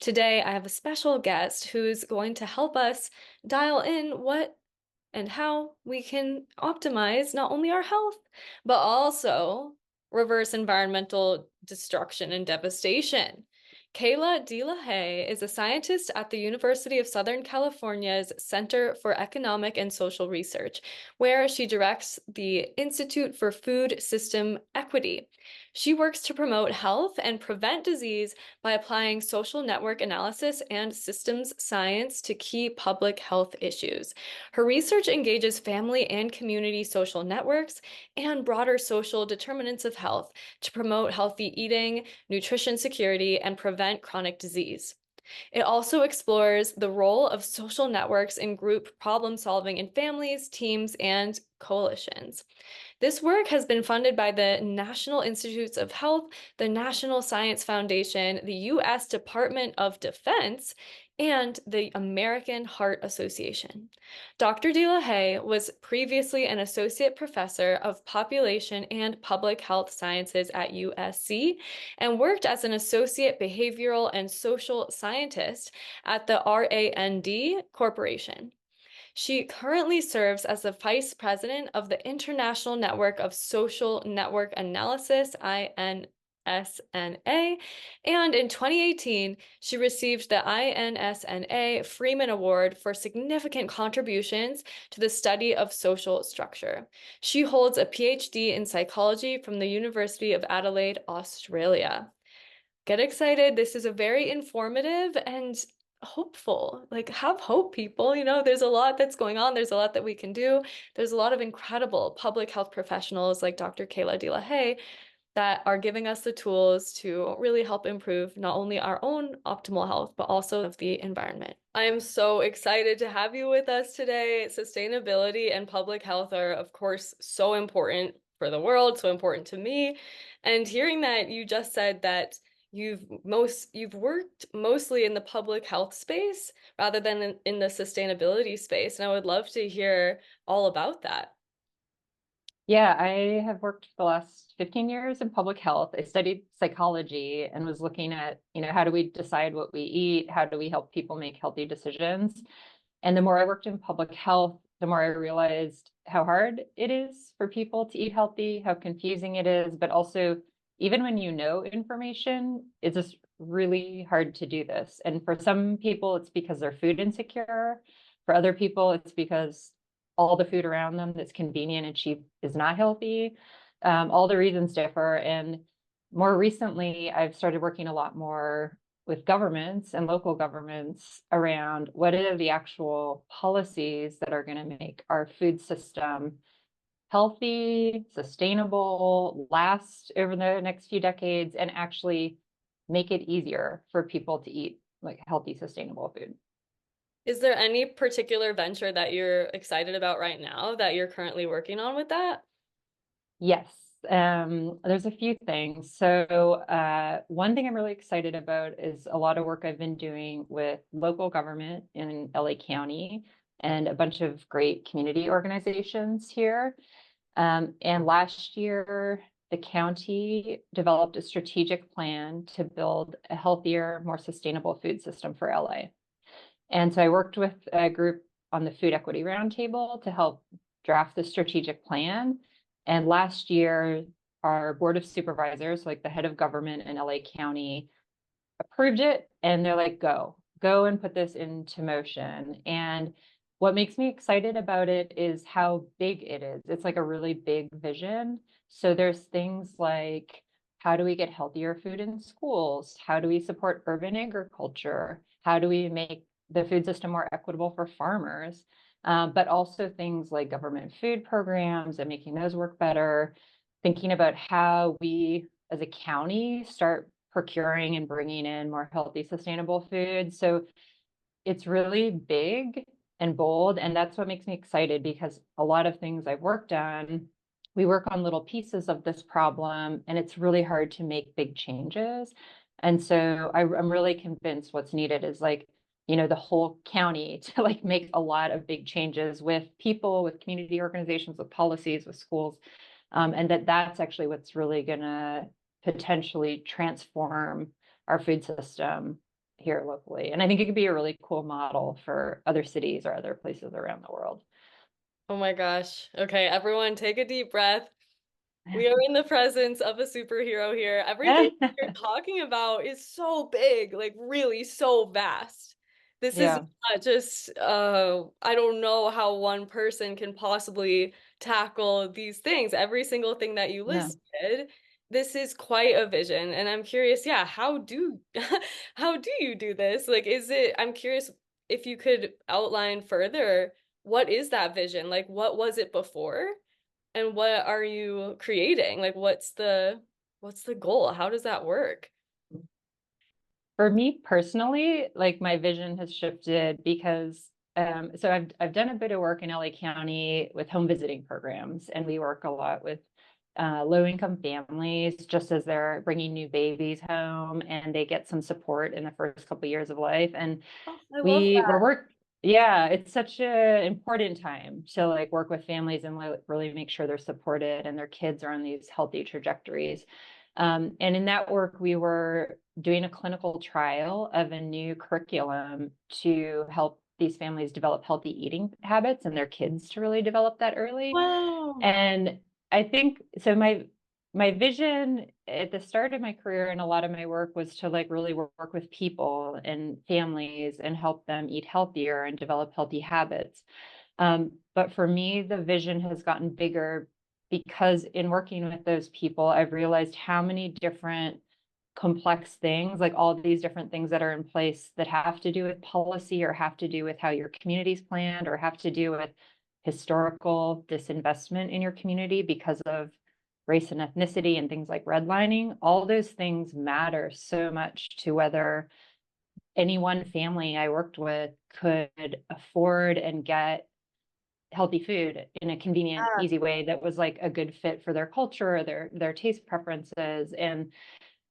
Today, I have a special guest who's going to help us dial in what and how we can optimize not only our health, but also reverse environmental destruction and devastation. Kayla Haye is a scientist at the University of Southern California's Center for Economic and Social Research, where she directs the Institute for Food System Equity. She works to promote health and prevent disease by applying social network analysis and systems science to key public health issues. Her research engages family and community social networks and broader social determinants of health to promote healthy eating, nutrition security, and prevent chronic disease. It also explores the role of social networks in group problem solving in families, teams, and coalitions. This work has been funded by the National Institutes of Health, the National Science Foundation, the U.S. Department of Defense, and the American Heart Association. Dr. De La Haye was previously an associate professor of population and public health sciences at USC and worked as an associate behavioral and social scientist at the RAND Corporation. She currently serves as the vice president of the International Network of Social Network Analysis, INSNA, and in 2018, she received the INSNA Freeman Award for significant contributions to the study of social structure. She holds a PhD in psychology from the University of Adelaide, Australia. Get excited. This is a very informative and hopeful. Like, have hope, people. There's a lot that's going on. There's a lot that we can do. There's a lot of incredible public health professionals like Dr. Kayla De La Haye that are giving us the tools to really help improve not only our own optimal health, but also of the environment. I am so excited to have you with us today. Sustainability and public health are, of course, so important for the world, so important to me. And hearing that you just said that you've worked mostly in the public health space rather than in the sustainability space, and I would love to hear all about that. Yeah, I have worked for the last 15 years in public health. I studied psychology and was looking at, how do we decide what we eat? How do we help people make healthy decisions? And the more I worked in public health, the more I realized how hard it is for people to eat healthy, how confusing it is, but also even when you know information, it's just really hard to do this. And for some people, it's because they're food insecure. For other people, it's because all the food around them that's convenient and cheap is not healthy. All the reasons differ. And more recently, I've started working a lot more with governments and local governments around what are the actual policies that are going to make our food system healthy, sustainable, last over the next few decades, and actually make it easier for people to eat like healthy, sustainable food. Is there any particular venture that you're excited about right now that you're currently working on with that? Yes, there's a few things. So one thing I'm really excited about is a lot of work I've been doing with local government in LA County and a bunch of great community organizations here. And last year, the county developed a strategic plan to build a healthier, more sustainable food system for LA. And so I worked with a group on the Food Equity Roundtable to help draft the strategic plan. And last year, our Board of Supervisors, like the head of government in LA County, approved it. And they're like, go and put this into motion. And what makes me excited about it is how big it is. It's like a really big vision. So there's things like, how do we get healthier food in schools? How do we support urban agriculture? How do we make the food system more equitable for farmers? But also things like government food programs and making those work better, thinking about how we as a county start procuring and bringing in more healthy, sustainable food. So it's really big and bold. And that's what makes me excited, because a lot of things I've worked on, we work on little pieces of this problem, and it's really hard to make big changes. And so I'm really convinced what's needed is like, the whole county to like make a lot of big changes with people, with community organizations, with policies, with schools. And that's actually what's really going to potentially transform our food system here locally. And I think it could be a really cool model for other cities or other places around the world. Oh my gosh. Okay, everyone take a deep breath. We are in the presence of a superhero here. Everything you're talking about is so big, like really so vast. This is Yeah, not just I don't know how one person can possibly tackle these things. Every single thing that you yeah. listed, this is quite a vision. And I'm curious, yeah, how do how do you do this? Like, I'm curious if you could outline further, what is that vision? Like, what was it before? And what are you creating? Like what's the goal? How does that work? For me personally, like my vision has shifted because so I've done a bit of work in LA County with home visiting programs, and we work a lot with low income families just as they're bringing new babies home and they get some support in the first couple of years of life. And Oh, I love we that. were work yeah, it's such a important time to like work with families and really make sure they're supported and their kids are on these healthy trajectories. And in that work we were doing a clinical trial of a new curriculum to help these families develop healthy eating habits and their kids to really develop that early. Wow. And I think so my vision at the start of my career and a lot of my work was to like really work with people and families and help them eat healthier and develop healthy habits. But for me, the vision has gotten bigger because in working with those people, I've realized how many different complex things, like all these different things that are in place that have to do with policy or have to do with how your community's planned or have to do with historical disinvestment in your community because of race and ethnicity and things like redlining. All those things matter so much to whether any one family I worked with could afford and get healthy food in a convenient, Yeah. easy way that was like a good fit for their culture, or their taste preferences. And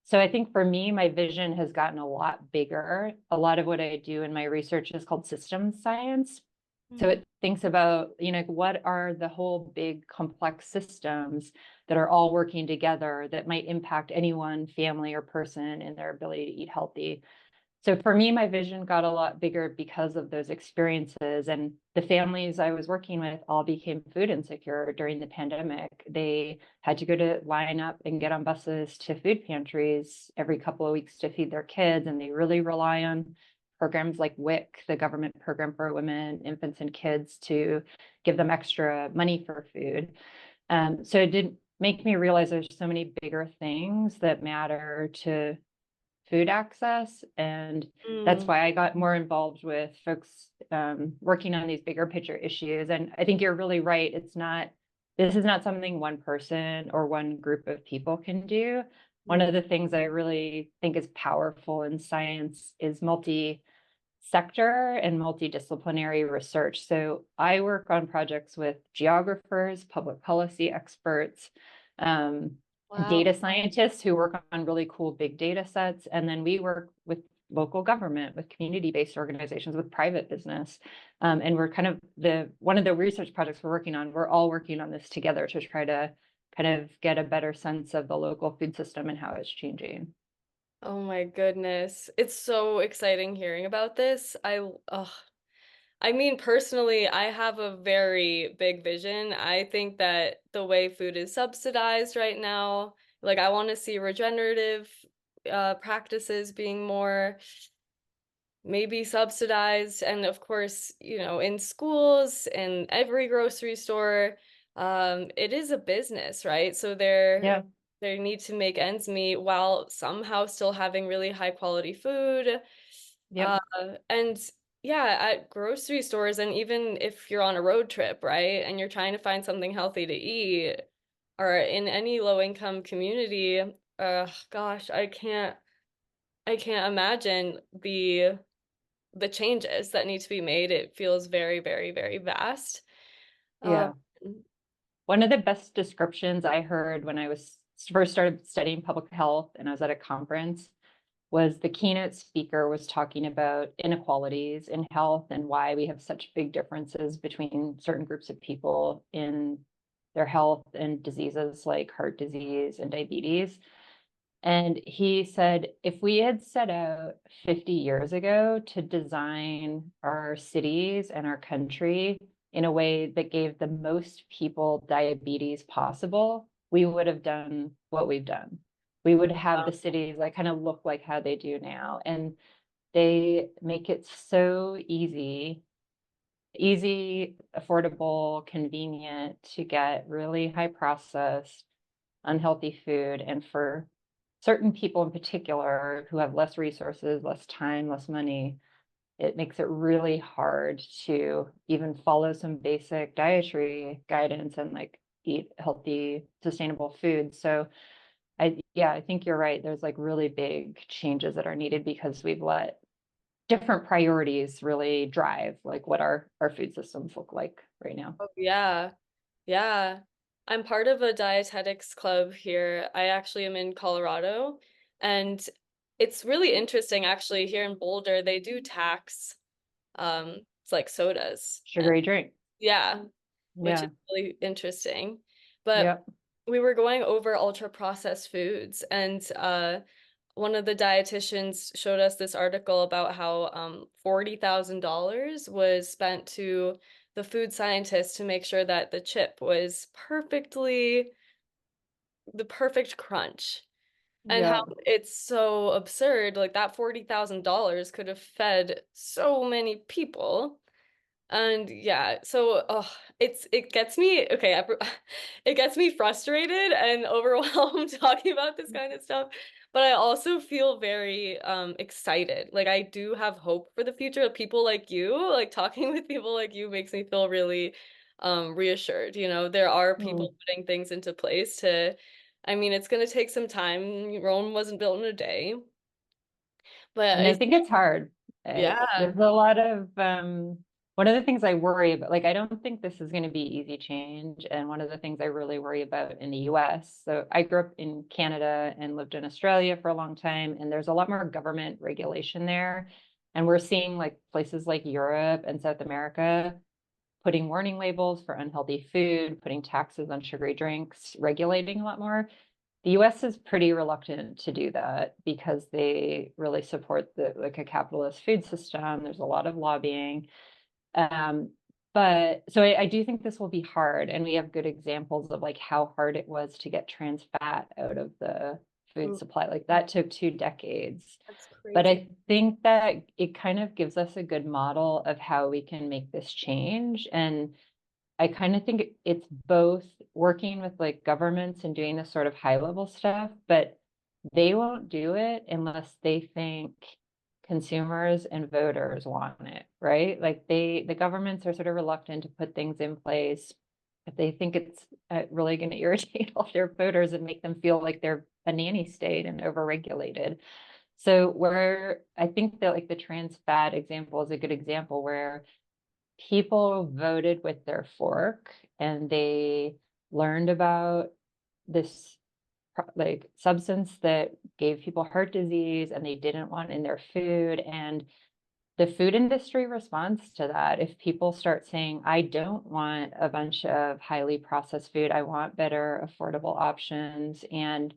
so I think for me, my vision has gotten a lot bigger. A lot of what I do in my research is called systems science. So Mm. it thinks about, what are the whole big complex systems that are all working together that might impact any one family or person in their ability to eat healthy. So for me, my vision got a lot bigger because of those experiences. And the families I was working with all became food insecure during the pandemic. They had to go to line up and get on buses to food pantries every couple of weeks to feed their kids. And they really rely on programs like WIC, the government program for women, infants, and kids, to give them extra money for food. So it did make me realize there's so many bigger things that matter to food access. And that's Mm. why I got more involved with folks working on these bigger picture issues. And I think you're really right. This is not something one person or one group of people can do. One of the things I really think is powerful in science is multi-sector and multidisciplinary research. So I work on projects with geographers, public policy experts, um, Wow. data scientists who work on really cool big data sets. And then we work with local government, with community-based organizations, with private business. And we're kind of one of the research projects we're working on, we're all working on this together to try to kind of get a better sense of the local food system and how it's changing. Oh my goodness. It's so exciting hearing about this. I mean, personally, I have a very big vision. I think that the way food is subsidized right now, like I want to see regenerative practices being more maybe subsidized, and of course, in schools and every grocery store, it is a business, right? So Yeah. they need to make ends meet while somehow still having really high quality food. Yep. Uh, and yeah, at grocery stores, and even if you're on a road trip, right, and you're trying to find something healthy to eat, or in any low income community, gosh, I can't imagine the changes that need to be made. It feels very, very, very vast. Um, Yeah. One of the best descriptions I heard when I was first started studying public health and I was at a conference was the keynote speaker was talking about inequalities in health and why we have such big differences between certain groups of people in their health and diseases like heart disease and diabetes. And he said, if we had set out 50 years ago to design our cities and our country in a way that gave the most people diabetes possible, we would have done what we've done. We would have the cities like kind of look like how they do now. And they make it so easy, affordable, convenient to get really high processed, unhealthy food. And for certain people in particular who have less resources, less time, less money, it makes it really hard to even follow some basic dietary guidance and like eat healthy, sustainable food. So I think you're right. There's like really big changes that are needed because we've let different priorities really drive like what our food systems look like right now. Oh, yeah. Yeah. I'm part of a dietetics club here. I actually am in Colorado, and it's really interesting actually here in Boulder, they do tax it's like sodas. And Sugary drink. yeah, which is Yeah. really interesting. But Yeah. we were going over ultra processed foods, and one of the dietitians showed us this article about how $40,000 was spent to the food scientists to make sure that the chip was perfectly the perfect crunch. And how Yeah. it's so absurd, like that $40,000 could have fed so many people. And yeah, so it gets me okay, it gets me frustrated and overwhelmed talking about this kind of stuff, but I also feel very excited. Like I do have hope for the future of people like you. Like talking with people like you makes me feel really reassured. You know, there are Mm. people putting things into place to I mean, it's going to take some time. Rome wasn't built in a day, but And I think it's hard. yeah. There's a lot of one of the things I worry about, like I don't think this is going to be easy change. And one of the things I really worry about in the US. So I grew up in Canada and lived in Australia for a long time, and there's a lot more government regulation there. And we're seeing like places like Europe and South America putting warning labels for unhealthy food, putting taxes on sugary drinks, regulating a lot more. The US is pretty reluctant to do that because they really support the like a capitalist food system. There's a lot of lobbying. Um, but so I do think this will be hard. And we have good examples of like how hard it was to get trans fat out of the food Ooh, supply. Like that took 2 decades. that's But crazy. I think that it kind of gives us a good model of how we can make this change. And I kind of think it's both working with like governments and doing this sort of high level stuff, but they won't do it unless they think consumers and voters want it, right? Like the governments are sort of reluctant to put things in place if they think it's really going to irritate all their voters and make them feel like they're a nanny state and overregulated. So where I think that like the trans fat example is a good example where people voted with their fork and they learned about this like substance that gave people heart disease and they didn't want in their food. And the food industry responds to that. If people start saying, I don't want a bunch of highly processed food, I want better affordable options, and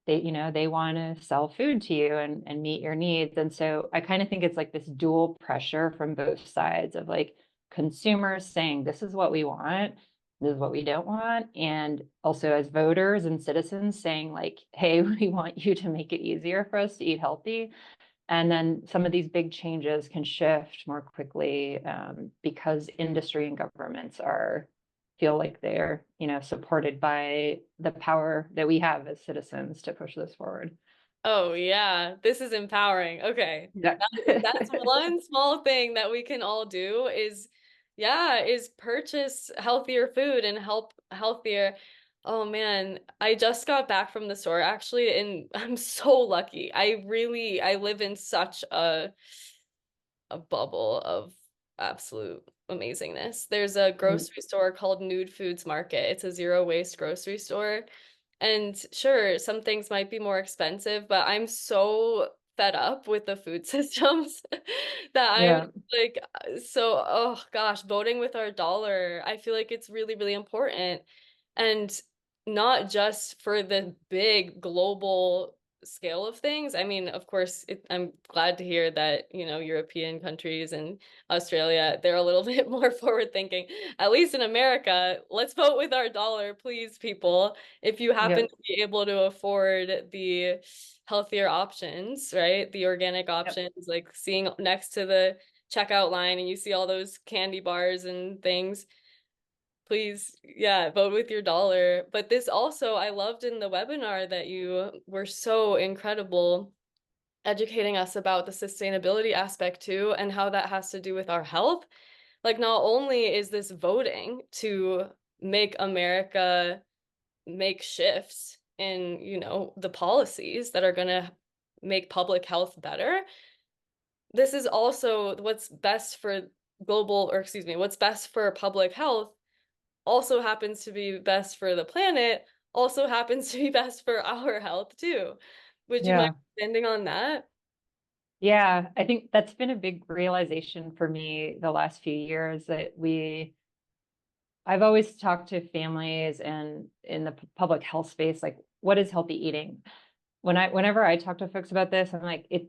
they want to sell food to you and meet your needs. And so I kind of think it's like this dual pressure from both sides of like consumers saying this is what we want, this is what we don't want, and also as voters and citizens saying like, hey, we want you to make it easier for us to eat healthy. And then some of these big changes can shift more quickly because industry and governments are feel like they're supported by the power that we have as citizens to push this forward. Oh yeah, this is empowering. Okay. Yeah. That's one small thing that we can all do is yeah, is purchase healthier food and help healthier. Oh man, I just got back from the store actually, and I'm so lucky. I live in such a bubble of absolute amazingness. There's a grocery store called Nude Foods Market. It's a zero waste grocery store. And sure, some things might be more expensive, but I'm so fed up with the food systems that I'm Yeah. like, so, oh gosh, voting with our dollar, I feel like it's really, really important. And not just for the big global scale of things. I mean, of course, I'm glad to hear that, European countries and Australia, they're a little bit more forward thinking. At least in America, let's vote with our dollar, please, people. If you happen Yep. to be able to afford the healthier options, right? The organic Yep. options, like seeing next to the checkout line and you see all those candy bars and things. Please, yeah, vote with your dollar. But this also, I loved in the webinar that you were so incredible educating us about the sustainability aspect too, and how that has to do with our health. Like, not only is this voting to make America make shifts in, the policies that are going to make public health better, this is also what's best for what's best for public health also happens to be best for the planet, also happens to be best for our health too. Would you mind Yeah. expanding on that? Yeah. I think that's been a big realization for me the last few years that I've always talked to families and in the public health space, like, what is healthy eating? Whenever I talk to folks about this, I'm like, it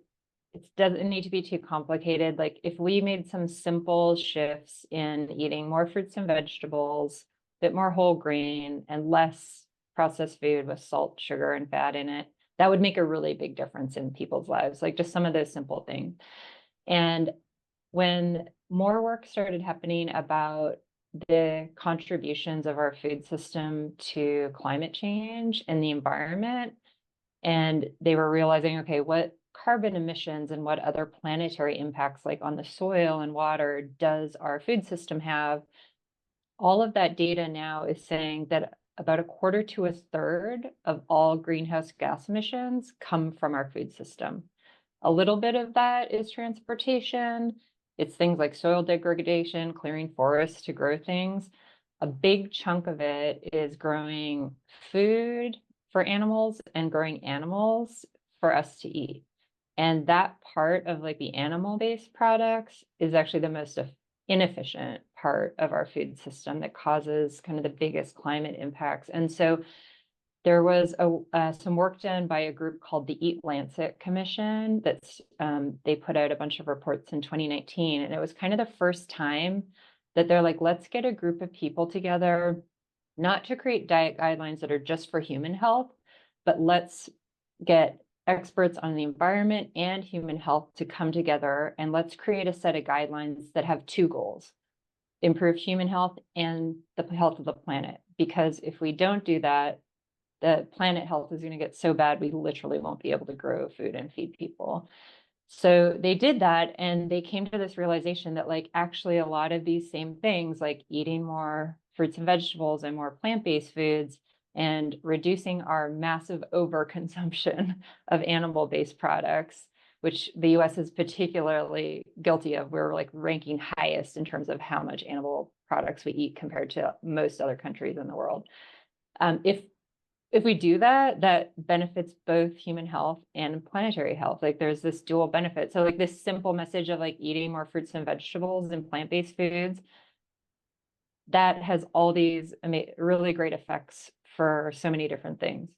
doesn't need to be too complicated. Like, if we made some simple shifts in eating more fruits and vegetables, a bit more whole grain, and less processed food with salt, sugar, and fat in it, that would make a really big difference in people's lives. Like, just some of those simple things. And when more work started happening about the contributions of our food system to climate change and the environment, and they were realizing, okay, what carbon emissions and what other planetary impacts, like on the soil and water, does our food system have? All of that data now is saying that about a quarter to a third of all greenhouse gas emissions come from our food system. A little bit of that is transportation. It's things like soil degradation, clearing forests to grow things. A big chunk of it is growing food for animals and growing animals for us to eat. And that part of like the animal-based products is actually the most inefficient part of our food system that causes kind of the biggest climate impacts. And so there was some work done by a group called the Eat Lancet Commission that's they put out a bunch of reports in 2019, and it was kind of the first time that they're like, let's get a group of people together, not to create diet guidelines that are just for human health, but let's get experts on the environment and human health to come together, and let's create a set of guidelines that have two goals: improve human health and the health of the planet. Because if we don't do that, the planet health is going to get so bad we literally won't be able to grow food and feed people. So they did that, and they came to this realization that, like, actually a lot of these same things, like eating more fruits and vegetables and more plant-based foods and reducing our massive overconsumption of animal-based products, which the US is particularly guilty of. We're like ranking highest in terms of how much animal products we eat compared to most other countries in the world. If we do that, that benefits both human health and planetary health. Like, there's this dual benefit. So like this simple message of like eating more fruits and vegetables and plant-based foods, that has all these really great effects for so many different things.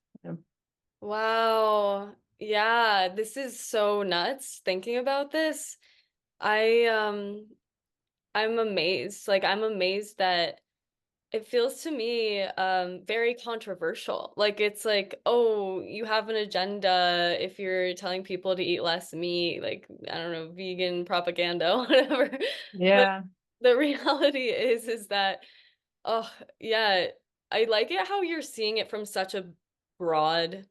Wow. Yeah, this is so nuts thinking about this. I I'm amazed. Like, I'm amazed that it feels to me very controversial. Like, it's like, oh, you have an agenda if you're telling people to eat less meat, like, I don't know, vegan propaganda, whatever. But Yeah. the reality is that, oh, yeah, I like it how you're seeing it from such a broad,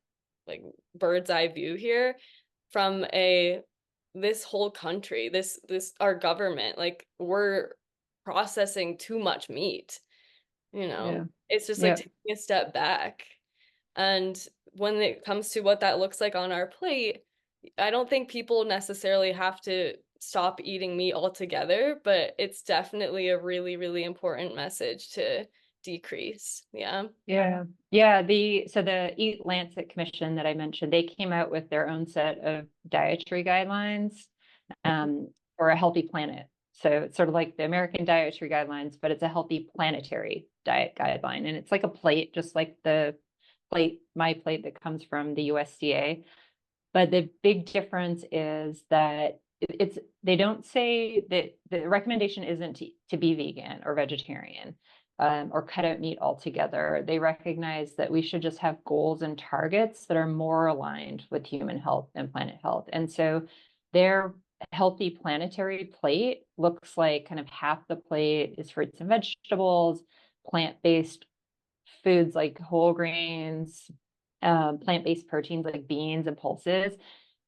like, bird's eye view here from a this whole country, this our government, like, we're processing too much meat. Yeah. It's just like Yeah. taking a step back. And when it comes to what that looks like on our plate, I don't think people necessarily have to stop eating meat altogether, but it's definitely a really, really important message to decrease. Yeah. Yeah. Yeah. The Eat Lancet Commission that I mentioned, they came out with their own set of dietary guidelines for a healthy planet. So it's sort of like the American Dietary Guidelines, but it's a healthy planetary diet guideline. And it's like a plate, just like the plate, my plate that comes from the USDA. But the big difference is that it's they don't say that the recommendation isn't to be vegan or vegetarian, or cut out meat altogether. They recognize that we should just have goals and targets that are more aligned with human health and planet health. And so their healthy planetary plate looks like kind of half the plate is fruits and vegetables, plant-based foods like whole grains, plant-based proteins like beans and pulses,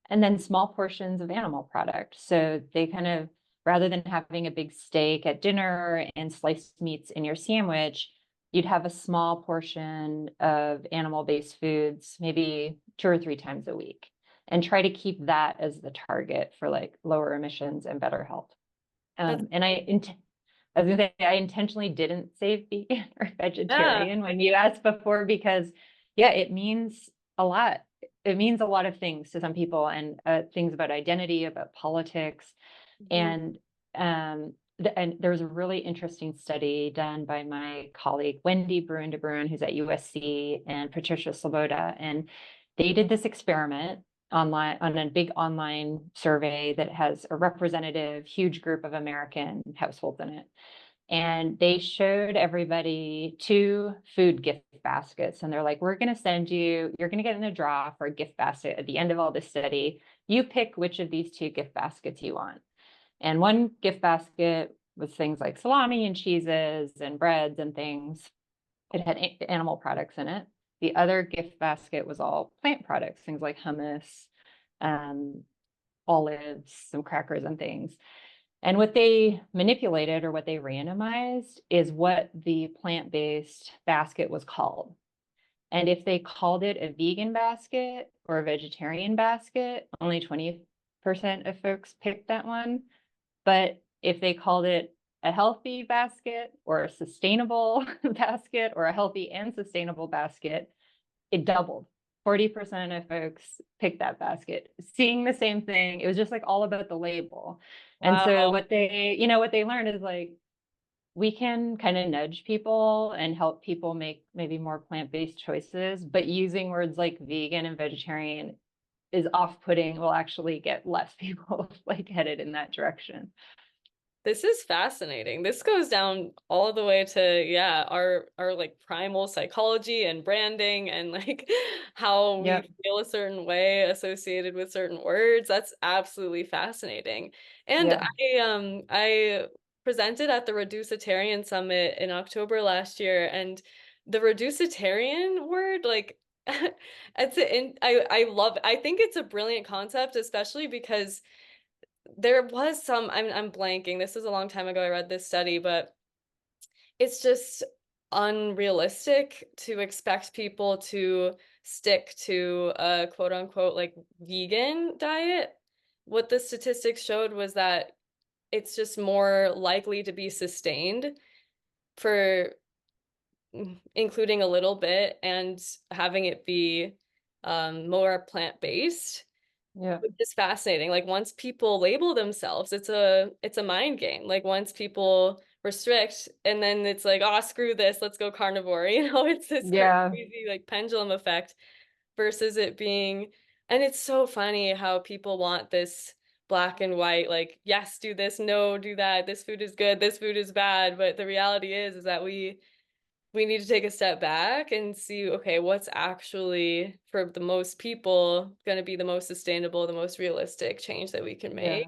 and then small portions of animal product. So they kind of, rather than having a big steak at dinner and sliced meats in your sandwich, you'd have a small portion of animal-based foods, maybe 2 or 3 times a week, and try to keep that as the target for like lower emissions and better health. That's And I was gonna say I intentionally didn't say vegan or yeah. vegetarian when you asked before because yeah, it means a lot. It means a lot of things to some people and things about identity, about politics, Mhm. and and there was a really interesting study done by my colleague Wendy Bruin de Bruin, who's at USC, and Patricia Sloboda, and they did this experiment online on a big online survey that has a representative huge group of American households in it. And they showed everybody 2 food gift baskets. And they're like, we're going to send you, you're going to get in a draw for a gift basket at the end of all this study. You pick which of these 2 gift baskets you want. And one gift basket was things like salami and cheeses and breads and things. It had animal products in it. The other gift basket was all plant products, things like hummus, um, olives, some crackers and things. And what they manipulated or what they randomized is what the plant-based basket was called. And if they called it a vegan basket or a vegetarian basket, only 20% of folks picked that one. But if they called it a healthy basket or a sustainable basket or a healthy and sustainable basket, it doubled. 40% of folks picked that basket, seeing the same thing. It was just like all about the label. And so Wow. what they learned is like we can kind of nudge people and help people make maybe more plant-based choices, but using words like vegan and vegetarian is off-putting will actually get less people like headed in that direction. This is fascinating. This goes down all the way to, yeah, our like primal psychology and branding and like how we Yep. feel a certain way associated with certain words. That's absolutely fascinating. And Yeah. I presented at the Reducitarian Summit in October last year, and the Reducitarian word, like I love, I think it's a brilliant concept, especially because there was some, I'm blanking. This is a long time ago I read this study, but it's just unrealistic to expect people to stick to a quote unquote like vegan diet. What the statistics showed was that it's just more likely to be sustained for including a little bit and having it be more plant-based, Yeah. which is fascinating. Like once people label themselves, it's a mind game. Like once people restrict and then it's like, oh, screw this, let's go carnivore. You know, it's this Yeah. crazy like pendulum effect versus it being, and it's so funny how people want this black and white, like, yes, do this, no, do that, this food is good, this food is bad. But the reality is that we need to take a step back and see, okay, what's actually for the most people going to be the most sustainable, the most realistic change that we can Yeah. make,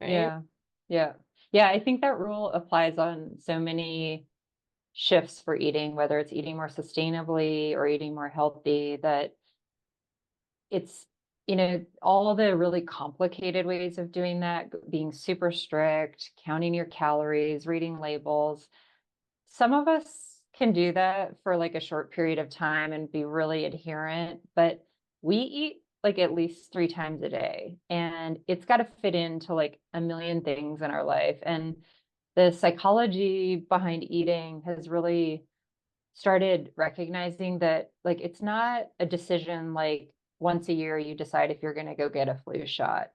right? Yeah. Yeah. Yeah. I think that rule applies on so many shifts for eating, whether it's eating more sustainably or eating more healthy, that it's, all the really complicated ways of doing that, being super strict, counting your calories, reading labels. Some of us can do that for like a short period of time and be really adherent, but we eat like at least 3 times a day, and it's got to fit into like a million things in our life. And the psychology behind eating has really started recognizing that like it's not a decision like once a year you decide if you're going to go get a flu shot.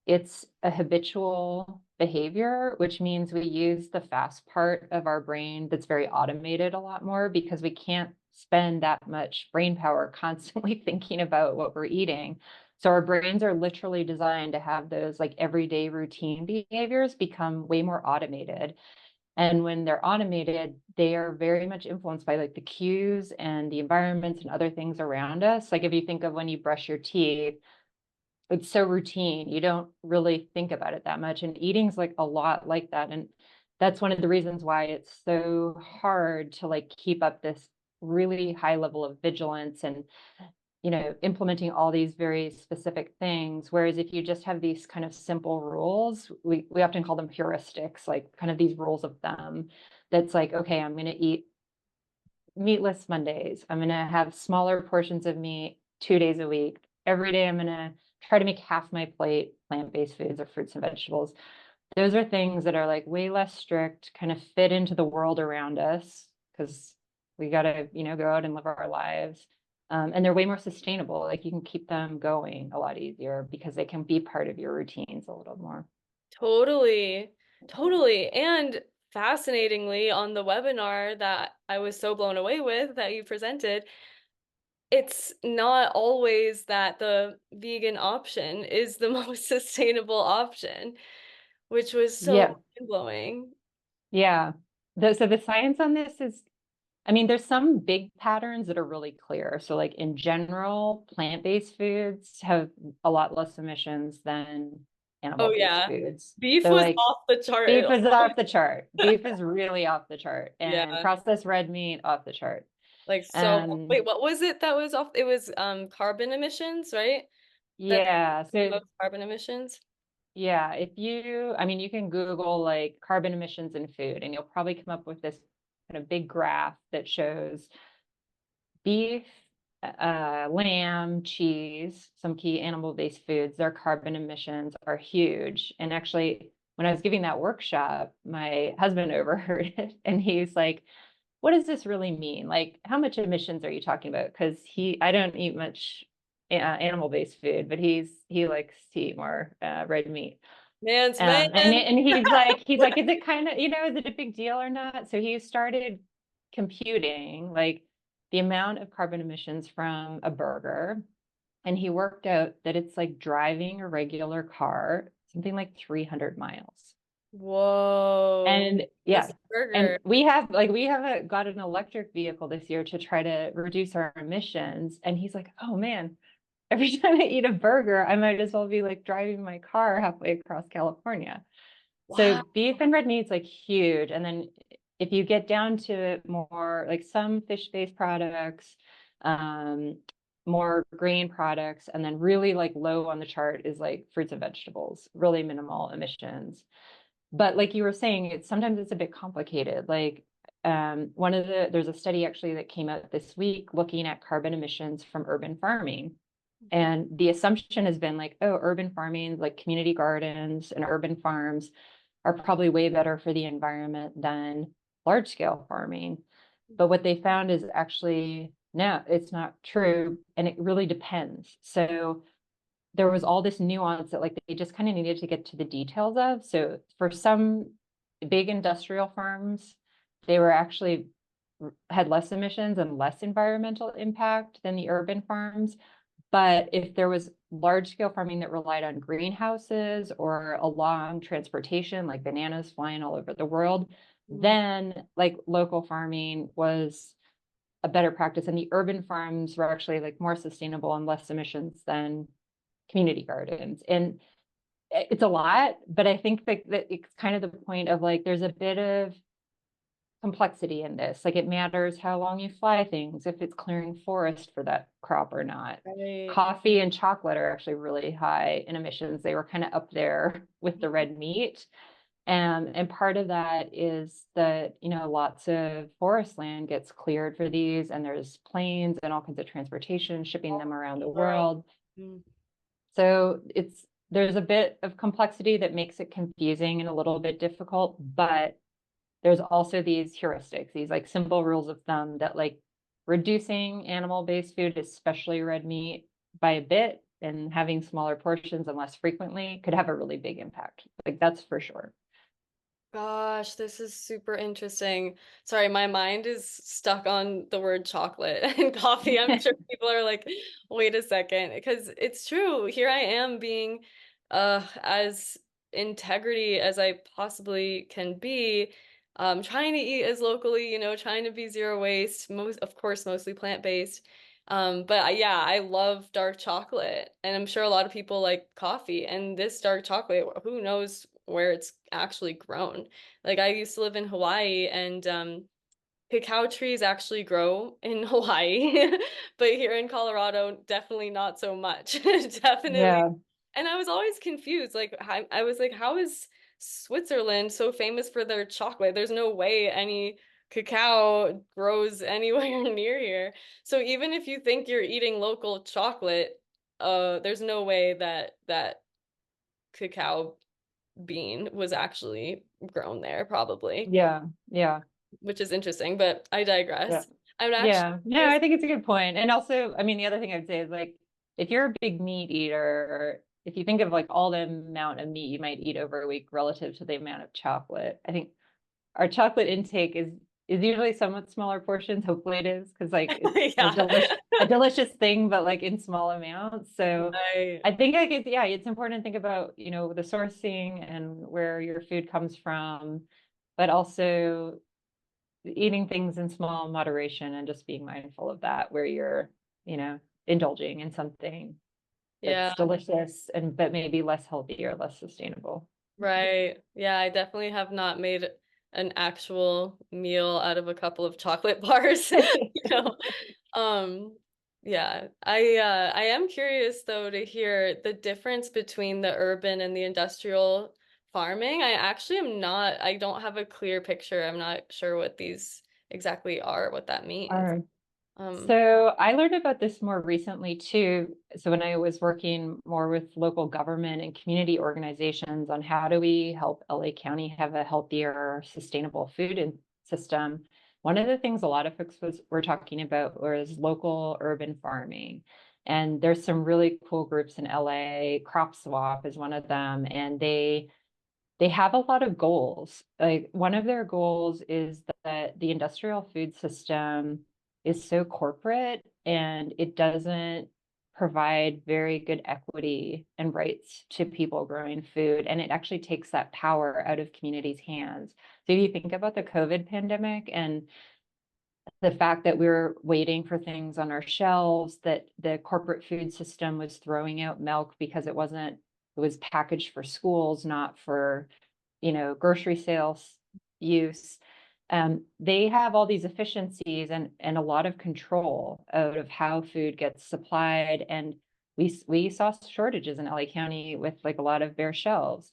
It's a habitual behavior, which means we use the fast part of our brain that's very automated a lot more because we can't spend that much brain power constantly thinking about what we're eating. So our brains are literally designed to have those like everyday routine behaviors become way more automated. And when they're automated, they are very much influenced by like the cues and the environments and other things around us. Like if you think of when you brush your teeth, it's so routine. You don't really think about it that much. And eating's like a lot like that. And that's one of the reasons why it's so hard to like keep up this really high level of vigilance and, implementing all these very specific things. Whereas if you just have these kind of simple rules, we often call them heuristics, like kind of these rules of thumb. That's like, okay, I'm going to eat meatless Mondays. I'm going to have smaller portions of meat 2 days a week. Every day I'm going to try to make half my plate plant-based foods or fruits and vegetables. Those are things that are like way less strict, kind of fit into the world around us because we got to, go out and live our lives. And they're way more sustainable. Like you can keep them going a lot easier because they can be part of your routines a little more. Totally. Totally. And fascinatingly, on the webinar that I was so blown away with that you presented, it's not always that the vegan option is the most sustainable option, which was so Yeah. mind-blowing. Yeah. So the science on this is, I mean, there's some big patterns that are really clear. So, like in general, plant-based foods have a lot less emissions than Oh animal-based yeah. foods. Beef So, was like off the chart. beef is off the chart. Beef is really off the chart, and Yeah. processed red meat off the chart. Like so, And wait, what was it that was off? It was carbon emissions, right? That yeah, the so most carbon emissions. yeah, I mean, you can Google like carbon emissions in food, and you'll probably come up with this kind of big graph that shows beef, lamb, cheese, some key animal-based foods, their carbon emissions are huge. And actually, when I was giving that workshop, my husband overheard it and he's like, what does this really mean? Like, how much emissions are you talking about? Because I don't eat much animal-based food, but he likes to eat more red meat. Man's man. And he's like, is it kind of, is it a big deal or not? So he started computing like the amount of carbon emissions from a burger. And he worked out that it's like driving a regular car, something like 300 miles. Whoa. And Just yeah, a and burger. we have got an electric vehicle this year to try to reduce our emissions. And he's like, oh man, every time I eat a burger, I might as well be like driving my car halfway across California. So Wow. beef and red meat's like huge. And then if you get down to more like some fish-based products, um, more grain products, and then really like low on the chart is like fruits and vegetables, really minimal emissions. But like you were saying, sometimes it's a bit complicated. Like there's a study actually that came out this week looking at carbon emissions from urban farming. And the assumption has been like, oh, urban farming, like community gardens and urban farms are probably way better for the environment than large scale farming. But what they found is actually, no, it's not true. And it really depends. So there was all this nuance that like they just kind of needed to get to the details of. So for some big industrial farms, they were actually had less emissions and less environmental impact than the urban farms. But if there was large scale farming that relied on greenhouses or a long transportation, like bananas flying all over the world, Mm. then like local farming was a better practice. And the urban farms were actually like more sustainable and less emissions than community gardens. And it's a lot, but I think that it's kind of the point of like there's a bit of complexity in this. Like it matters how long you fly things, if it's clearing forest for that crop or not. Right. Coffee and chocolate are actually really high in emissions. They were kind of up there with the red meat. And part of that is that, lots of forest land gets cleared for these, and there's planes and all kinds of transportation shipping them All around over the the world. world. Mm. So there's a bit of complexity that makes it confusing and a little bit difficult, but there's also these heuristics, these like simple rules of thumb that like reducing animal-based food, especially red meat, by a bit and having smaller portions and less frequently could have a really big impact. Like that's for sure. Gosh, this is super interesting. Sorry, my mind is stuck on the word chocolate and coffee. I'm sure people are like, wait a second, because it's true. Here I am being as integrity as I possibly can be, trying to eat as locally, trying to be zero waste, most of course, mostly plant-based. But yeah, I love dark chocolate, and I'm sure a lot of people like coffee. And this dark chocolate, who knows where it's actually grown? Like I used to live in Hawaii, and cacao trees actually grow in Hawaii, but here in Colorado, definitely not so much. Definitely. Yeah. And I was always confused. Like I was like, how is Switzerland so famous for their chocolate? There's no way any cacao grows anywhere near here. So even if you think you're eating local chocolate, there's no way that cacao bean was actually grown there, probably, Yeah. Yeah. which is interesting, but I Yeah. digress. I'm actually Yeah. No, curious. I think it's a good point. And also, I mean, the other thing I'd say is like, if you're a big meat eater, or if you think of like all the amount of meat you might eat over a week relative to the amount of chocolate, I think our chocolate intake is usually somewhat smaller portions. Hopefully it is, because like it's Yeah. a delicious thing, but like in small amounts. So Right. I think like yeah, it's important to think about, the sourcing and where your food comes from, but also eating things in small moderation and just being mindful of that where you're, indulging in something Yeah. that's delicious and but maybe less healthy or less sustainable. Right. Yeah, I definitely have not made an actual meal out of a couple of chocolate bars, you know. Um, yeah. I am curious though to hear the difference between the urban and the industrial farming. I actually am not, I don't have a clear picture. I'm not sure what these exactly are, what that means. All Um, So I learned about this more recently too. So when I was working more with local government and community organizations on how do we help LA County have a healthier, sustainable system, one of the things a lot of folks were talking about was local urban farming. And there's some really cool groups in LA. Crop Swap is one of them, and they have a lot of goals. Like one of their goals is that the industrial food system is so corporate and it doesn't provide very good equity and rights to people growing food. And it actually takes that power out of communities' hands. So if you think about the COVID pandemic and the fact that we were waiting for things on our shelves, that the corporate food system was throwing out milk because it was packaged for schools, not for, grocery sales use. They have all these efficiencies and a lot of control out of how food gets supplied. And we saw shortages in LA County with like a lot of bare shelves.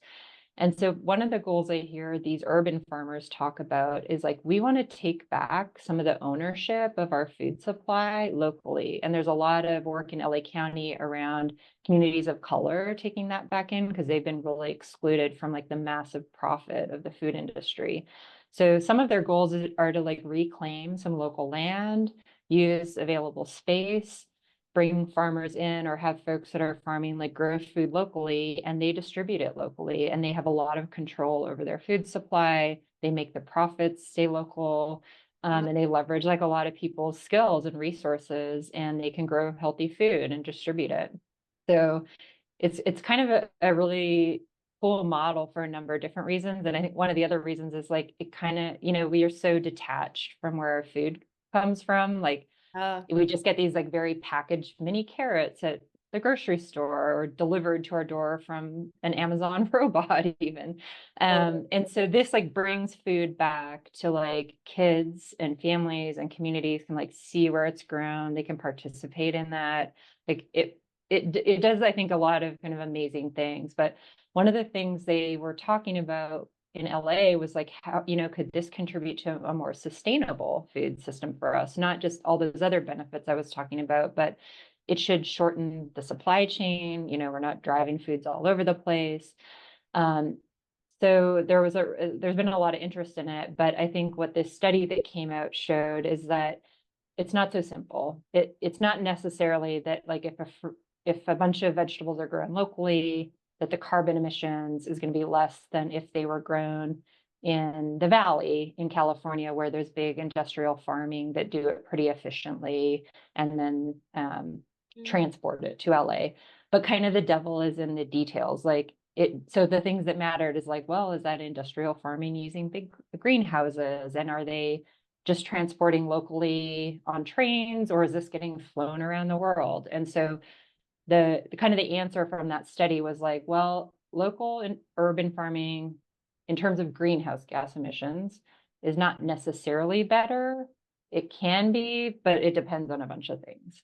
And so one of the goals I hear these urban farmers talk about is like, we want to take back some of the ownership of our food supply locally. And there's a lot of work in LA County around communities of color taking that back in because they've been really excluded from like the massive profit of the food industry. So some of their goals are to like reclaim some local land, use available space, bring farmers in or have folks that are farming like grow food locally and they distribute it locally and they have a lot of control over their food supply. They make the profits stay local, and they leverage like a lot of people's skills and resources and they can grow healthy food and distribute it. So it's kind of a really cool model for a number of different reasons. And I think one of the other reasons is like it kind of, we are so detached from where our food comes from. Like yeah. we just get these like very packaged mini carrots at the grocery store or delivered to our door from an Amazon robot even. Totally. And so this like brings food back to like kids and families and communities can like see where it's grown. They can participate in that. Like it does, I think, a lot of kind of amazing things. But one of the things they were talking about in LA was like how, could this contribute to a more sustainable food system for us? Not just all those other benefits I was talking about, but it should shorten the supply chain. We're not driving foods all over the place. Um, so there's been a lot of interest in it, but I think what this study that came out showed is that it's not so simple. It's not necessarily that like if a bunch of vegetables are grown locally, that the carbon emissions is going to be less than if they were grown in the valley in California, where there's big industrial farming that do it pretty efficiently and then Mm. transport it to LA. But kind of the devil is in the details. Like it, so the things that mattered is like, well, is that industrial farming using big greenhouses? And are they just transporting locally on trains, or is this getting flown around the world? And so the kind of the answer from that study was like, well, local and urban farming in terms of greenhouse gas emissions is not necessarily better. It can be, but it depends on a bunch of things.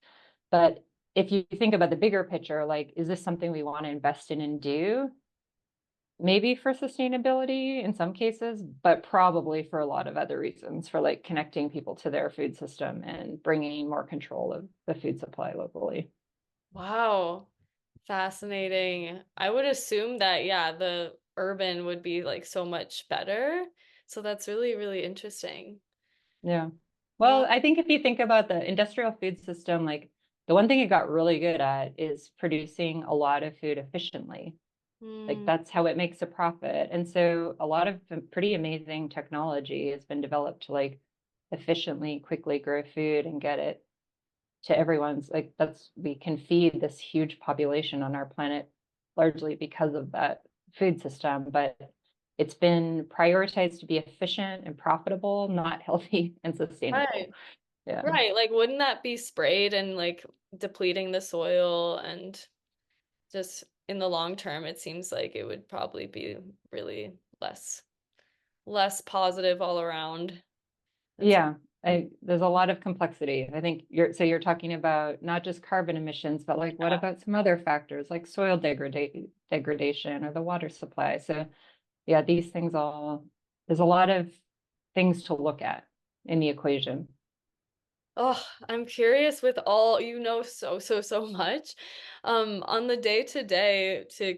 But if you think about the bigger picture, like, is this something we want to invest in and do? Maybe for sustainability in some cases, but probably for a lot of other reasons, for like connecting people to their food system and bringing more control of the food supply locally. Wow. Fascinating. I would assume that, yeah, the urban would be like so much better. So that's really, really interesting. Yeah. Wow. Well, I think if you think about the industrial food system, like the one thing it got really good at is producing a lot of food efficiently. Like Mm, that's how it makes a profit. And so a lot of pretty amazing technology has been developed to like efficiently, quickly grow food and get it to everyone's like that's we can feed this huge population on our planet largely because of that food system, but it's been prioritized to be efficient and profitable, not healthy and sustainable. right. Yeah. Right. Like, wouldn't that be sprayed and like depleting the soil and just in the long term, it seems like it would probably be really less positive all around. That's Yeah. There's a lot of complexity. I think you're talking about not just carbon emissions, but like what yeah. about some other factors like soil degradation or the water supply? So yeah, these things all, there's a lot of things to look at in the equation. Oh, I'm curious with all you know so much on the day to day to,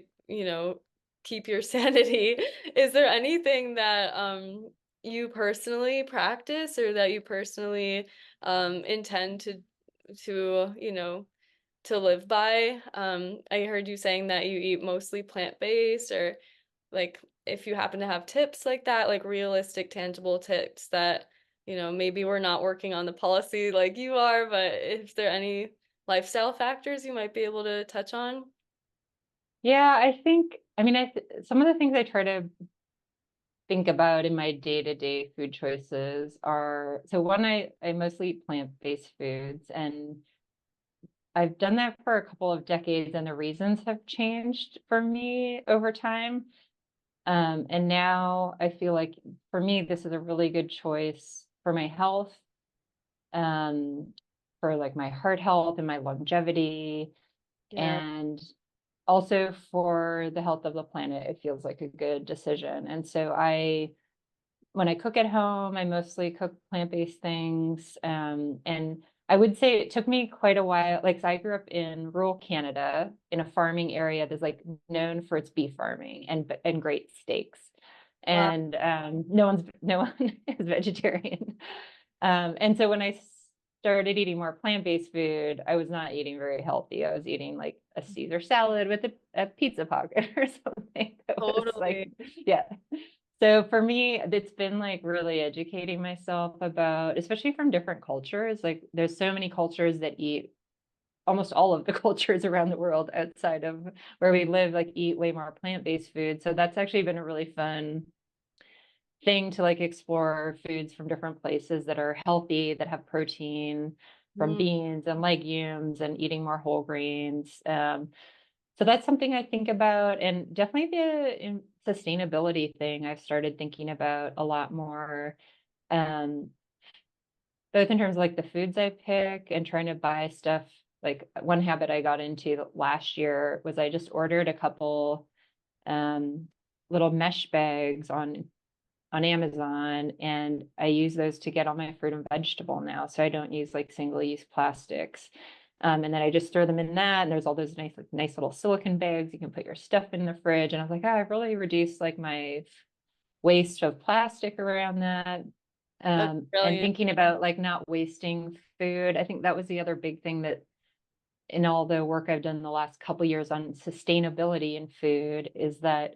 keep your sanity. Is there anything that you personally practice or that you personally intend to, to live by? I heard you saying that you eat mostly plant-based or like if you happen to have tips like that, like realistic, tangible tips that, maybe we're not working on the policy like you are, but if there are any lifestyle factors you might be able to touch on. Yeah, I think, I mean, some of the things I try to think about in my day-to-day food choices are, so one, I mostly eat plant-based foods, and I've done that for a couple of decades, and the reasons have changed for me over time. And now I feel like for me, this is a really good choice for my health, um, for like my heart health and my longevity, Yeah. and also for the health of the planet. It feels like a good decision. And so when I cook at home, I mostly cook plant-based things. And I would say it took me quite a while. Like, so I grew up in rural Canada in a farming area that's like known for its beef farming and great steaks. Wow. And no one is vegetarian. And so when I started eating more plant-based food, I was not eating very healthy. I was eating like a Caesar salad with a pizza pocket or something that was like, Totally. yeah. So for me, it's been like really educating myself about, especially from different cultures. Like there's so many cultures that eat, almost all of the cultures around the world outside of where we live, like eat way more plant-based food. So that's actually been a really fun thing to like explore foods from different places that are healthy, that have protein from Mm, beans and legumes, and eating more whole grains. So that's something I think about, and definitely the sustainability thing I've started thinking about a lot more, um, both in terms of like the foods I pick and trying to buy stuff. Like one habit I got into last year was I just ordered a couple um, little mesh bags on Amazon, and I use those to get all my fruit and vegetable now. So I don't use like single-use plastics. And then I just throw them in that, and there's all those nice little silicone bags. You can put your stuff in the fridge. And I was like, oh, I've really reduced like my waste of plastic around that. that's And brilliant. thinking about like not wasting food. I think that was the other big thing that in all the work I've done the last couple years on sustainability in food is that,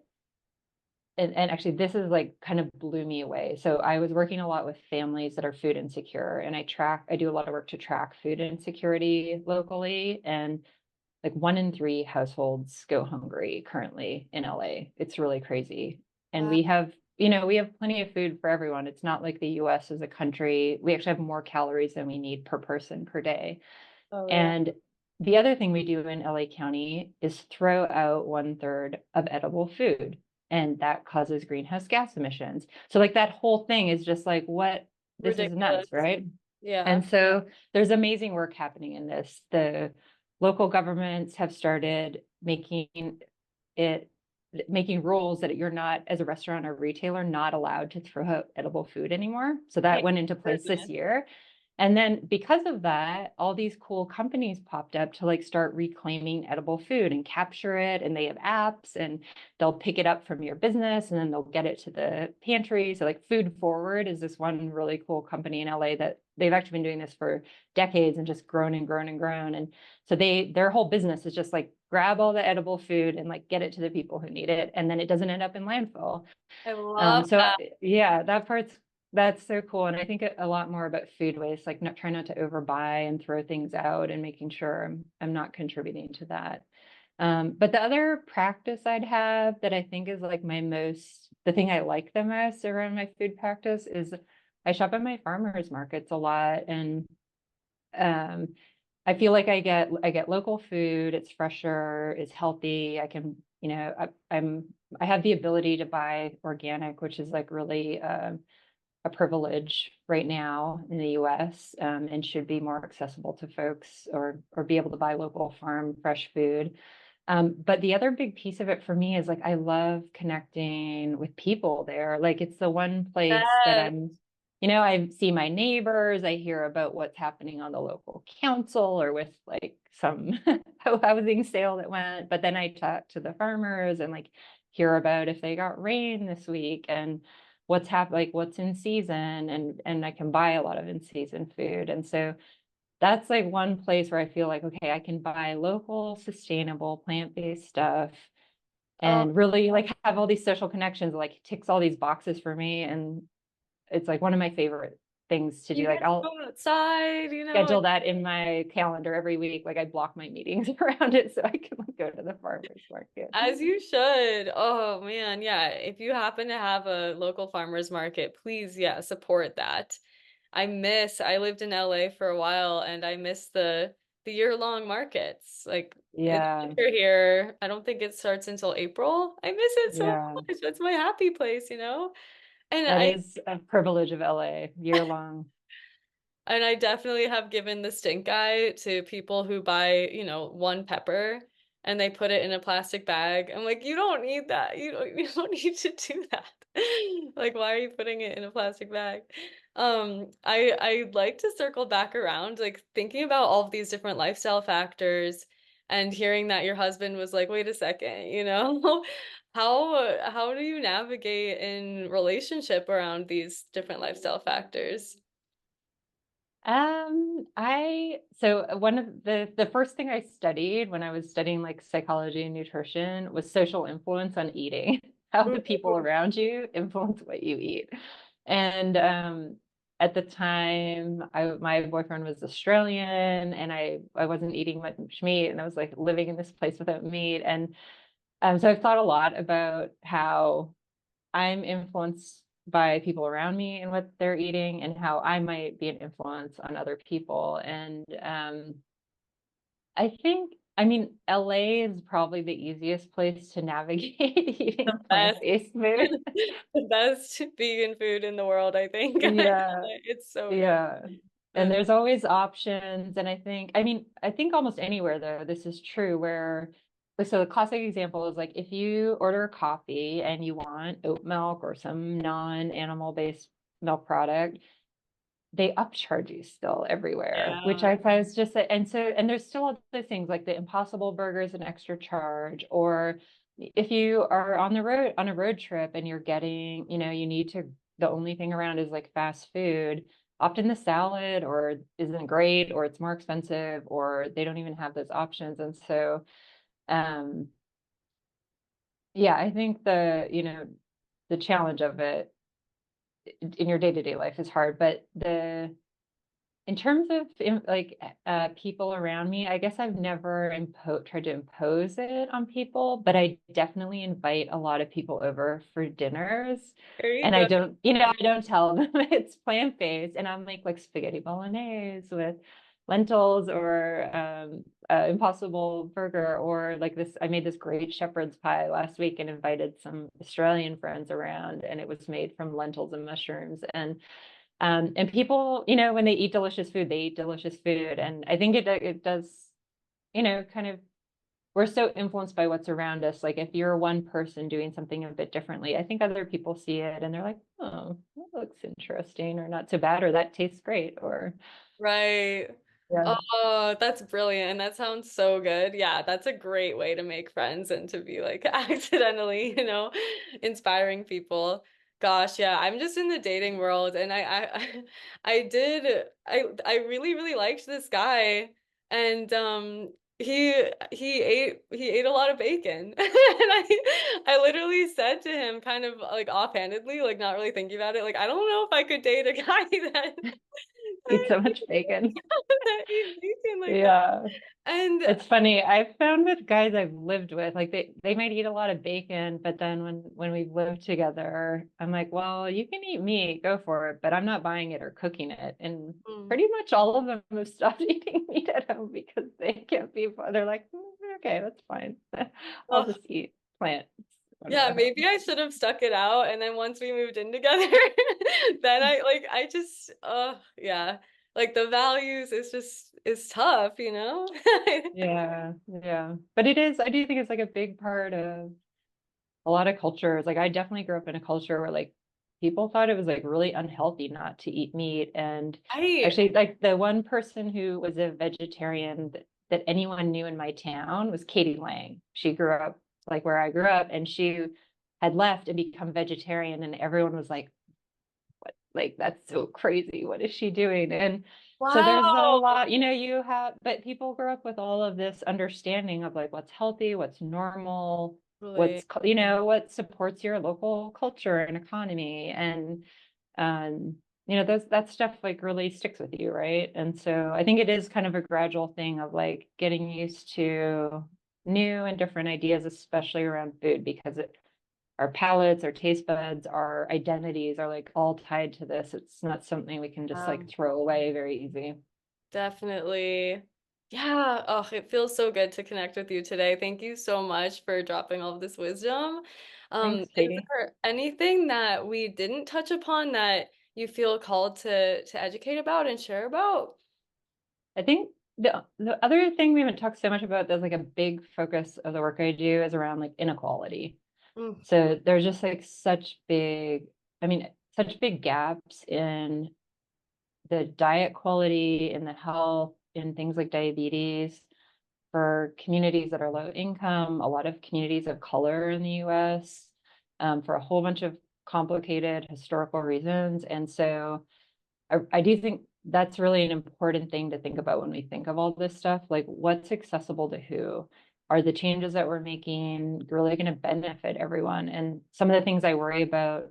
and actually this is like kind of blew me away. So I was working a lot with families that are food insecure, and I do a lot of work to track food insecurity locally. And like 1 in 3 households go hungry currently in LA. It's really crazy. And Wow. we have plenty of food for everyone. It's not like the US as a country. We actually have more calories than we need per person per day. Oh yeah. And the other thing we do in LA County is throw out 1/3 of edible food, and that causes greenhouse gas emissions. So like that whole thing is just like, what, this is nuts, Ridiculous. right? Yeah. And so there's amazing work happening in this. The local governments have started it making rules that you're not, as a restaurant or retailer, not allowed to throw out edible food anymore. So that Thank went into place this goodness. year. And then because of that, all these cool companies popped up to like start reclaiming edible food and capture it. And they have apps, and they'll pick it up from your business and then they'll get it to the pantry. So like Food Forward is this one really cool company in LA that they've actually been doing this for decades and just grown and grown and grown. And so their whole business is just like grab all the edible food and like get it to the people who need it. And then it doesn't end up in landfill. I love So that. yeah, that's so cool. And I think a lot more about food waste, like not trying not to overbuy and throw things out, and making sure I'm not contributing to that. But the other practice I'd have that I think is like the thing I like the most around my food practice is I shop at my farmers markets a lot. And um, I feel like I get local food. It's fresher, it's healthy. I can, I have the ability to buy organic, which is like really a privilege right now in the US, and should be more accessible to folks, or be able to buy local farm fresh food. But the other big piece of it for me is like I love connecting with people there. Like it's the one place that Yes. I see my neighbors, I hear about what's happening on the local council or with like some housing sale that went, but then I talk to the farmers and like hear about if they got rain this week and what's in season, and I can buy a lot of in season food. And so that's like one place where I feel like, okay, I can buy local, sustainable, plant-based stuff Oh, and really like have all these social connections, like ticks all these boxes for me. And it's like one of my favorite things to do. you Like get to go I'll outside, schedule that in my calendar every week. Like I block my meetings around it so I can like go to the farmer's market. as you should. Oh man, yeah. If you happen to have a local farmers market, please, yeah, support that. I lived in LA for a while and I miss the year-long markets. Like in the Yeah, winter here, I don't think it starts until April. I miss it so yeah. much. That's my happy place, And That I is a privilege of LA year long. And I definitely have given the stink eye to people who buy, one pepper and they put it in a plastic bag. I'm like, you don't need that. You don't need to do that. Like, why are you putting it in a plastic bag? I'd like to circle back around, like thinking about all of these different lifestyle factors and hearing that your husband was like, wait a second, how do you navigate in relationship around these different lifestyle factors? So one of the first thing I studied when I was studying like psychology and nutrition was social influence on eating, how the people around you influence what you eat. And at the time, my boyfriend was Australian, and I wasn't eating much meat, and I was like living in this place without meat. And so I've thought a lot about how I'm influenced by people around me and what they're eating, and how I might be an influence on other people. And I mean, LA is probably the easiest place to navigate The eating best, plant-based food. the best vegan food in the world, I think. Yeah, It's so good. yeah. And Uh, there's always options. And I think almost anywhere though, this is true where, so the classic example is like if you order a coffee and you want oat milk or some non-animal based milk product, they upcharge you still everywhere, which yeah. I find is just and there's still other things like the Impossible Burger is an extra charge, or if you are on a road trip and you're getting, you need to, the only thing around is like fast food, opt in the salad or isn't great or it's more expensive or they don't even have those options. And so um yeah, I think the challenge of it in your day-to-day life is hard, but the in terms of people around me, I guess I've never tried to impose it on people, but I definitely invite a lot of people over for dinners. There you And go. I don't tell them it's plant-based. And I'm like spaghetti bolognese with lentils or Impossible Burger or like this. I made this great shepherd's pie last week and invited some Australian friends around, and it was made from lentils and mushrooms. And people, when they eat delicious food, they eat delicious food. And I think it does, kind of, we're so influenced by what's around us. Like if you're one person doing something a bit differently, I think other people see it and they're like, oh, that looks interesting or not so bad, or that tastes great, or Right. yeah. Oh, that's brilliant. That sounds so good. Yeah, that's a great way to make friends and to be like accidentally, inspiring people. Gosh, yeah, I'm just in the dating world and I really, really liked this guy and he ate a lot of bacon. And I literally said to him kind of like offhandedly, like not really thinking about it, like I don't know if I could date a guy that Eat that so much bacon. that eat bacon like that. Yeah. And It's funny. I've found with guys I've lived with, like they might eat a lot of bacon, but then when we've lived together, I'm like, well, you can eat meat, go for it, but I'm not buying it or cooking it. And mm, pretty much all of them have stopped eating meat at home because they can't be. They're like, okay, that's fine. I'll oh, just eat plants when we're yeah, at maybe home. I should have stuck it out. And then once we moved in together, then I just, yeah, like the values is tough. Yeah, yeah. But it is, I do think it's like a big part of a lot of cultures. Like I definitely grew up in a culture where like people thought it was like really unhealthy not to eat meat. And I, actually, like the one person who was a vegetarian that anyone knew in my town was Katie Lang. She grew up like where I grew up, and she had left and become vegetarian, and everyone was like that's so crazy. What is she doing? And so there's a wow, lot, but people grow up with all of this understanding of like what's healthy, what's normal, really. what supports your local culture and economy. And um, those that stuff like really sticks with you, right? And so I think it is kind of a gradual thing of like getting used to new and different ideas, especially around food, because our palates, our taste buds, our identities are like all tied to this. It's not something we can just like Um, throw away very easy. Definitely. Yeah. Oh, it feels so good to connect with you today. Thank you so much for dropping all of this wisdom. Thanks, Is Katie. there anything that we didn't touch upon that you feel called to educate about and share about? I think the other thing we haven't talked so much about that's like a big focus of the work I do is around like inequality. Mm, So there's just like such big gaps in the diet quality, in the health, in things like diabetes for communities that are low income, a lot of communities of color in the US, for a whole bunch of complicated historical reasons. And so I do think that's really an important thing to think about when we think of all this stuff. Like, what's accessible to who? Are the changes that we're making really going to benefit everyone? And some of the things I worry about,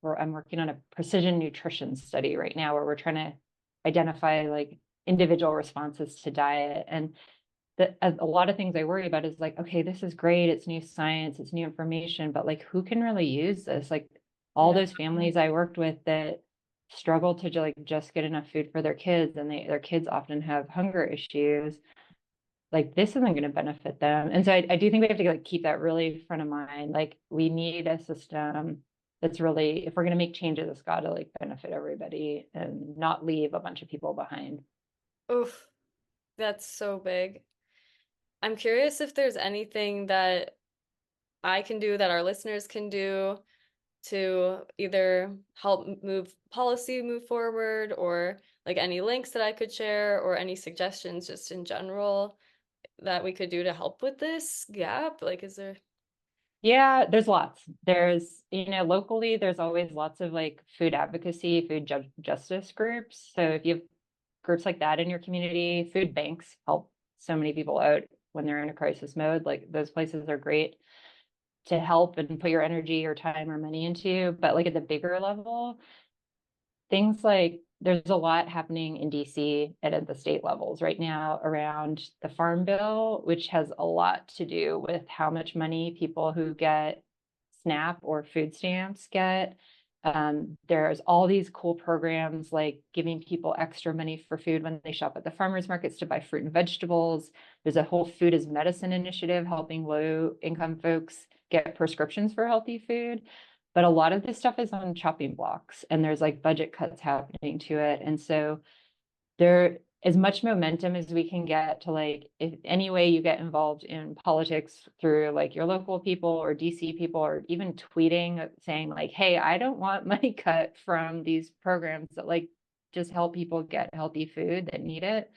where I'm working on a precision nutrition study right now, where we're trying to identify like individual responses to diet. And a lot of things I worry about is like, okay, this is great. It's new science, it's new information, but like, who can really use this? Like, all yeah. those families I worked with that struggle to like just get enough food for their kids, and their kids often have hunger issues. Like, this isn't going to benefit them. And so I do think we have to like keep that really front of mind. Like, we need a system that's really, if we're going to make changes, it's got to like benefit everybody and not leave a bunch of people behind. Oof, that's so big. I'm curious if there's anything that I can do that our listeners can do to either help move forward or like any links that I could share or any suggestions just in general that we could do to help with this gap? Like, is there? Yeah, there's lots. There's, locally, there's always lots of like food advocacy, justice groups. So if you have groups like that in your community, food banks help so many people out when they're in a crisis mode. Like those places are great to help and put your energy or time or money into. But like at the bigger level, things like there's a lot happening in DC and at the state levels right now around the Farm Bill, which has a lot to do with how much money people who get SNAP or food stamps get. There's all these cool programs like giving people extra money for food when they shop at the farmers markets to buy fruit and vegetables. There's a whole food as medicine initiative helping low income folks get prescriptions for healthy food. But a lot of this stuff is on chopping blocks and there's like budget cuts happening to it. And so there as much momentum as we can get to like if any way you get involved in politics through like your local people or DC people or even tweeting saying like, hey, I don't want money cut from these programs that like just help people get healthy food that need it.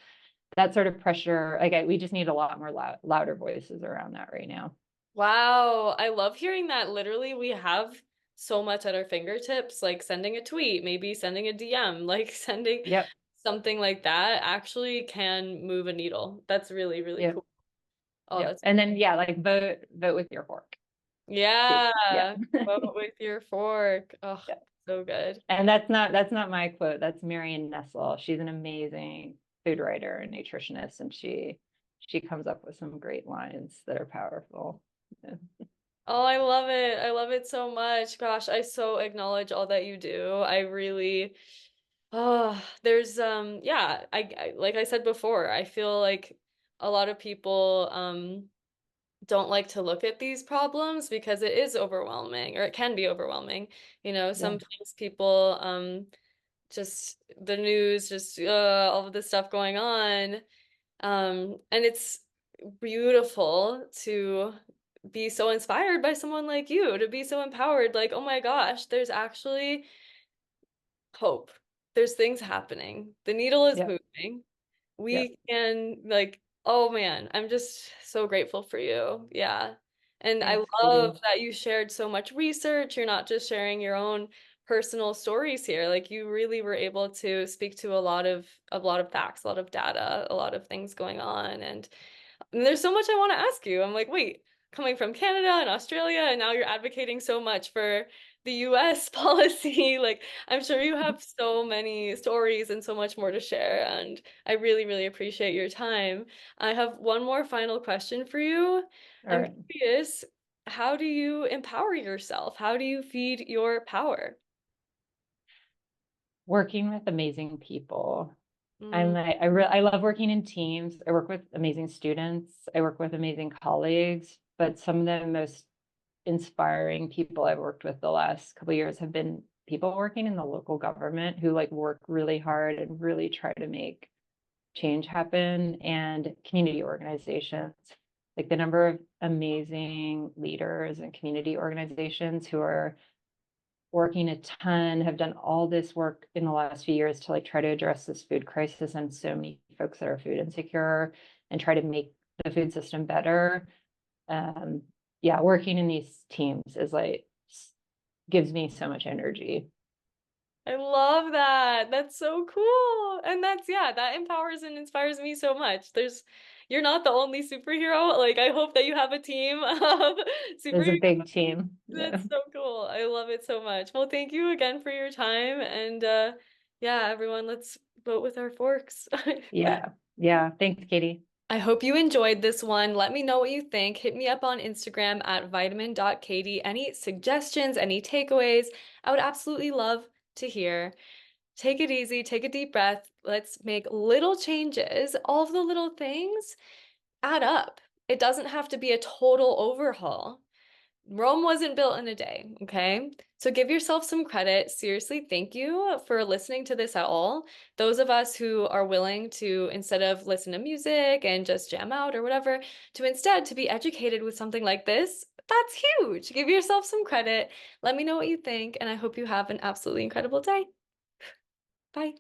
That sort of pressure, like we just need a lot more louder voices around that right now. Wow, I love hearing that. Literally, we have so much at our fingertips, like sending a tweet, maybe sending a DM, like sending Yep. something like that actually can move a needle. That's really, really Yep. cool. Oh, Yep. that's And then yeah, like vote with your fork too. Yeah. yeah. Vote with your fork. Oh, Yeah. so good. And that's not my quote. That's Marion Nestle. She's an amazing food writer and nutritionist, and she comes up with some great lines that are powerful. Yeah. Oh, I love it. I love it so much. Gosh, I so acknowledge all that you do. I really, oh, there's yeah, I like I said before, I feel like a lot of people don't like to look at these problems because it is overwhelming or it can be overwhelming. You know, Yeah. sometimes people just the news, just all of this stuff going on. And it's beautiful to be so inspired by someone like you, to be so empowered, like, oh my gosh, there's actually hope. There's things happening. The needle is Yep. moving. Yep. We can, like, oh man, I'm just so grateful for you. Yeah. And I Thanks, love Katie. that you shared so much research. You're not just sharing your own personal stories here. Like you really were able to speak to a lot of facts, a lot of data, a lot of things going on. And there's so much I want to ask you. I'm like, wait, coming from Canada and Australia, and now you're advocating so much for the US policy. Like, I'm sure you have so many stories and so much more to share. And I really, really appreciate your time. I have one more final question for you. All I'm right. curious, how do you empower yourself? How do you feed your power? Working with amazing people. Mm, I love working in teams. I work with amazing students. I work with amazing colleagues, but some of the most inspiring people I've worked with the last couple of years have been people working in the local government who like work really hard and really try to make change happen, and community organizations. Like the number of amazing leaders and community organizations who are working a ton, have done all this work in the last few years to like try to address this food crisis and so many folks that are food insecure and try to make the food system better. Um, yeah, working in these teams is like gives me so much energy. I love that. That's so cool. And that's, yeah, that empowers and inspires me so much. You're not the only superhero. Like, I hope that you have a team of There's a superheroes. big team. Yeah. That's so cool. I love it so much. Well, thank you again for your time. And yeah, everyone, let's vote with our forks. Yeah. Yeah. Thanks, Katie. I hope you enjoyed this one. Let me know what you think. Hit me up on Instagram at vitamin.katie. Any suggestions, any takeaways? I would absolutely love to hear. Take it easy, take a deep breath. Let's make little changes. All of the little things add up. It doesn't have to be a total overhaul. Rome wasn't built in a day, okay? So give yourself some credit. Seriously, thank you for listening to this at all. Those of us who are willing to, instead of listen to music and just jam out or whatever, to instead to be educated with something like this, that's huge. Give yourself some credit. Let me know what you think, and I hope you have an absolutely incredible day. Bye.